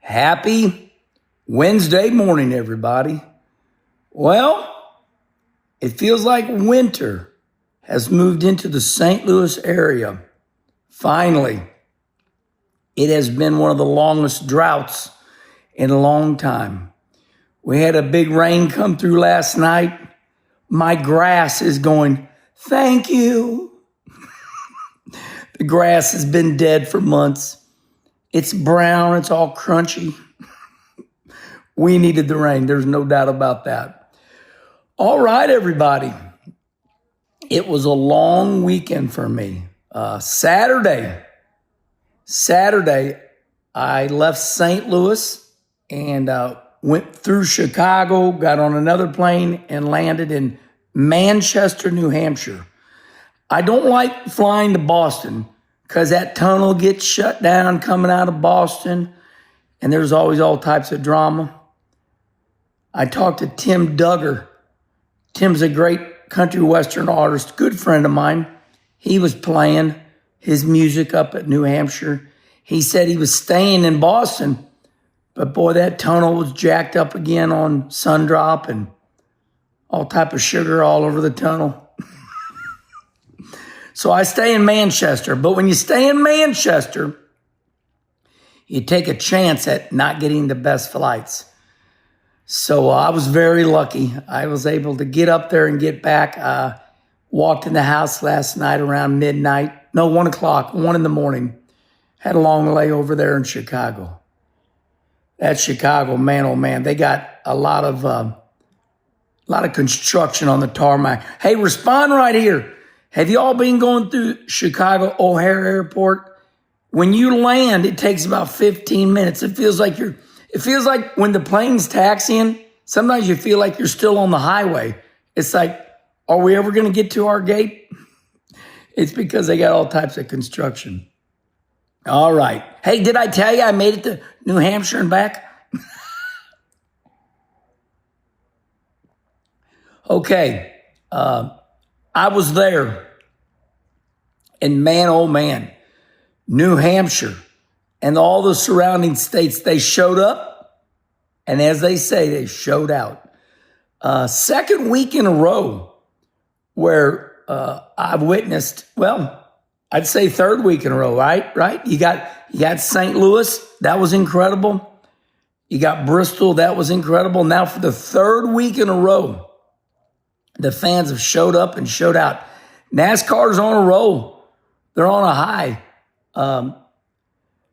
Happy Wednesday morning, everybody. Well, it feels like winter has moved into the St. Louis area. Finally, it has been one of the longest droughts in a long time. We had a big rain come through last night. My grass is going, thank you. The grass has been dead for months. It's brown, it's all crunchy. We needed the rain, there's no doubt about that. All right, everybody. It was a long weekend for me. Saturday, I left St. Louis and went through Chicago, got on another plane, and landed in Manchester, New Hampshire. I don't like flying to Boston because that tunnel gets shut down coming out of Boston, and there's always all types of drama. I talked to Tim Duggar. Tim's a great country western artist, good friend of mine. He was playing his music up at New Hampshire. He said he was staying in Boston, but boy, that tunnel was jacked up again on Sundrop and all type of sugar all over the tunnel. So I stay in Manchester, but when you stay in Manchester, you take a chance at not getting the best flights. So I was very lucky. I was able to get up there and get back. Walked in the house last night around midnight. No, 1 o'clock, 1 in the morning. Had a long layover there in Chicago. That Chicago, man, oh man, they got a lot of construction on the tarmac. Hey, respond right here. Have you all been going through Chicago O'Hare Airport? When you land, it takes about 15 minutes. It feels like when the plane's taxiing, sometimes you feel like you're still on the highway. It's like, are we ever going to get to our gate? It's because they got all types of construction. All right. Hey, did I tell you I made it to New Hampshire and back? Okay. I was there. And man, oh man, New Hampshire and all the surrounding states, they showed up. And as they say, they showed out. Second week in a row where I've witnessed, well, I'd say third week in a row, right? You got St. Louis, that was incredible. You got Bristol, that was incredible. Now for the third week in a row, the fans have showed up and showed out. NASCAR's on a roll. They're on a high. Of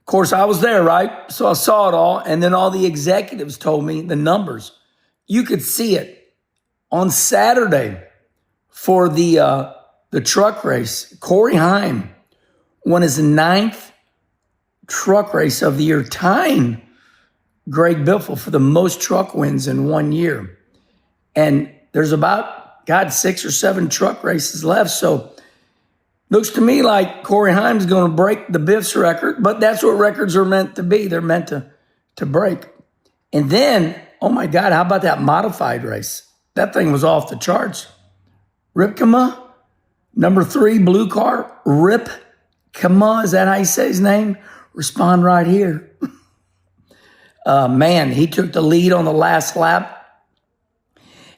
course, I was there, right? So I saw it all. And then all the executives told me the numbers. You could see it. On Saturday for the truck race, Corey Heim won his 9th truck race of the year, tying Greg Biffle for the most truck wins in 1 year. And there's about 6 or 7 truck races left. So looks to me like Corey Heim's going to break the Biff's record, but that's what records are meant to be. They're meant to break. And then, oh my God, how about that modified race? That thing was off the charts. Ripkema, number 3, blue car. Ripkema, is that how you say his name? Respond right here. Man, he took the lead on the last lap.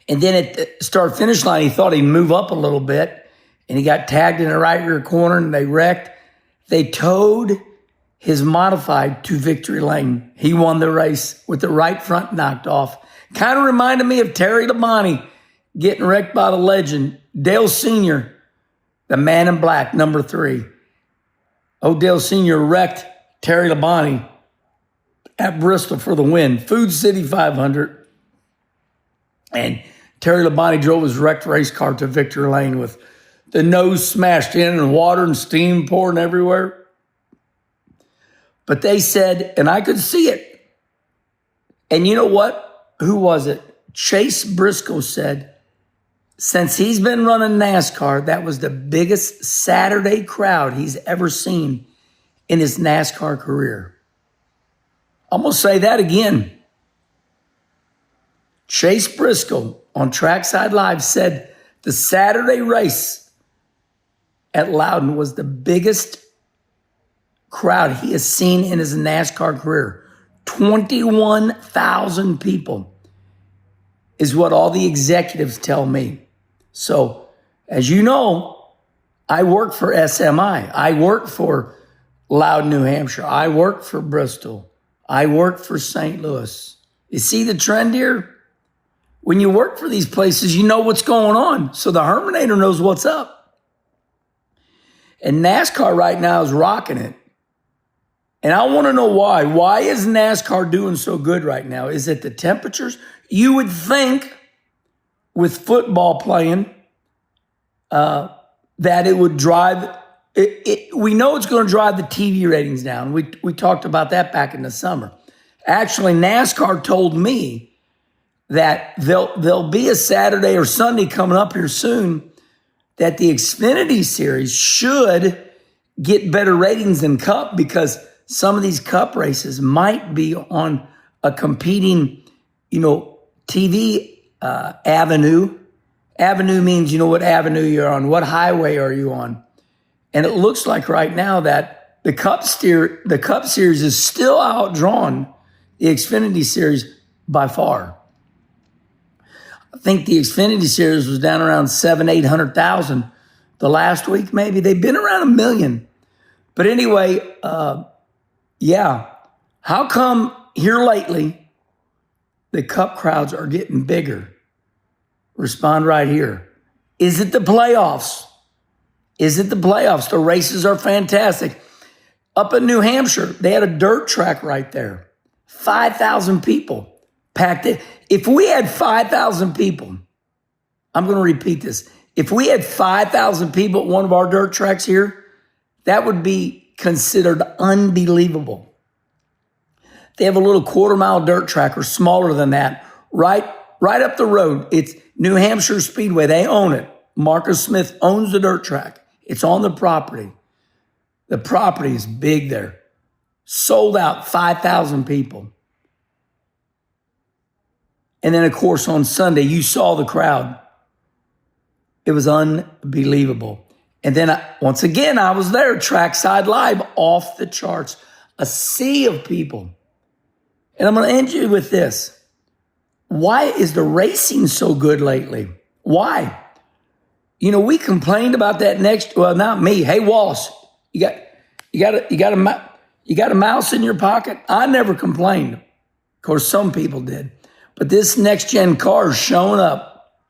And then at the start-finish line, he thought he'd move up a little bit. And he got tagged in the right rear corner and they wrecked. They towed his modified to victory lane. He won the race with the right front knocked off. Kind of reminded me of Terry Labonte getting wrecked by the legend, Dale Sr., the man in black, number 3. Dale Sr. wrecked Terry Labonte at Bristol for the win. Food City 500. And Terry Labonte drove his wrecked race car to victory lane with the nose smashed in and water and steam pouring everywhere. But they said, and I could see it. And you know what? Who was it? Chase Briscoe said, since he's been running NASCAR, that was the biggest Saturday crowd he's ever seen in his NASCAR career. I'm going to say that again. Chase Briscoe on Trackside Live said the Saturday race at Loudon was the biggest crowd he has seen in his NASCAR career. 21,000 people is what all the executives tell me. So, as you know, I work for SMI. I work for Loudon, New Hampshire. I work for Bristol. I work for St. Louis. You see the trend here? When you work for these places, you know what's going on. So the Herminator knows what's up. And NASCAR right now is rocking it. And I want to know why. Why is NASCAR doing so good right now? Is it the temperatures? You would think with football playing that it would drive it. We know it's going to drive the TV ratings down. We talked about that back in the summer. Actually, NASCAR told me that there'll be a Saturday or Sunday coming up here soon that the Xfinity Series should get better ratings than Cup, because some of these Cup races might be on a competing, TV avenue. Avenue means you know what avenue you're on, what highway are you on. And it looks like right now that the Cup Series is still outdrawn the Xfinity Series by far. I think the Xfinity Series was down around 800,000 the last week, maybe. They've been around 1 million. But anyway, how come here lately the Cup crowds are getting bigger? Respond right here. Is it the playoffs? Is it the playoffs? The races are fantastic. Up in New Hampshire, they had a dirt track right there. 5,000 people packed it. If we had 5,000 people, I'm going to repeat this. If we had 5,000 people at one of our dirt tracks here, that would be considered unbelievable. They have a little quarter-mile dirt track, or smaller than that, right up the road. It's New Hampshire Speedway. They own it. Marcus Smith owns the dirt track. It's on the property. The property is big there. Sold out, 5,000 people. And then, of course, on Sunday, you saw the crowd. It was unbelievable. And then, once again, I was there, trackside live, off the charts. A sea of people. And I'm going to end you with this. Why is the racing so good lately? Why? We complained about that not me. Hey, Wallace, you got a mouse in your pocket? I never complained. Of course, some people did. But this next-gen car is showing up.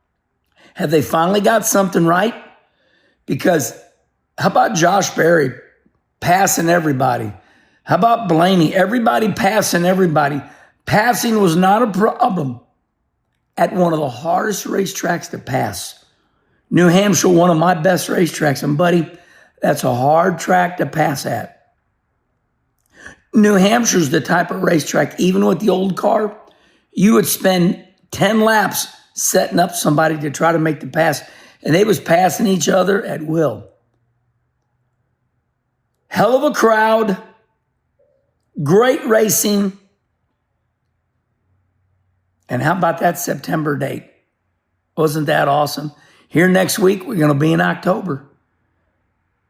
Have they finally got something right? Because how about Josh Berry passing everybody? How about Blaney? Everybody passing everybody. Passing was not a problem at one of the hardest racetracks to pass. New Hampshire, one of my best racetracks. And buddy, that's a hard track to pass at. New Hampshire's the type of racetrack, even with the old car, you would spend 10 laps setting up somebody to try to make the pass. And they was passing each other at will. Hell of a crowd. Great racing. And how about that September date? Wasn't that awesome? Here next week, we're going to be in October.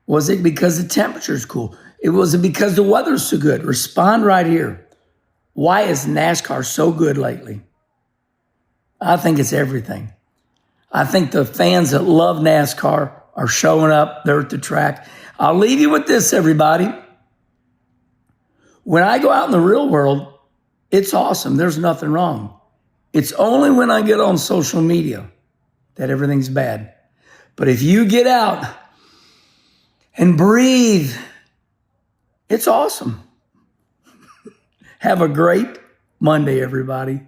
Was it because the temperature's cool? It wasn't because the weather's so good. Respond right here. Why is NASCAR so good lately? I think it's everything. I think the fans that love NASCAR are showing up. They're at the track. I'll leave you with this, everybody. When I go out in the real world, it's awesome. There's nothing wrong. It's only when I get on social media that everything's bad. But if you get out and breathe, it's awesome. Have a great Monday, everybody.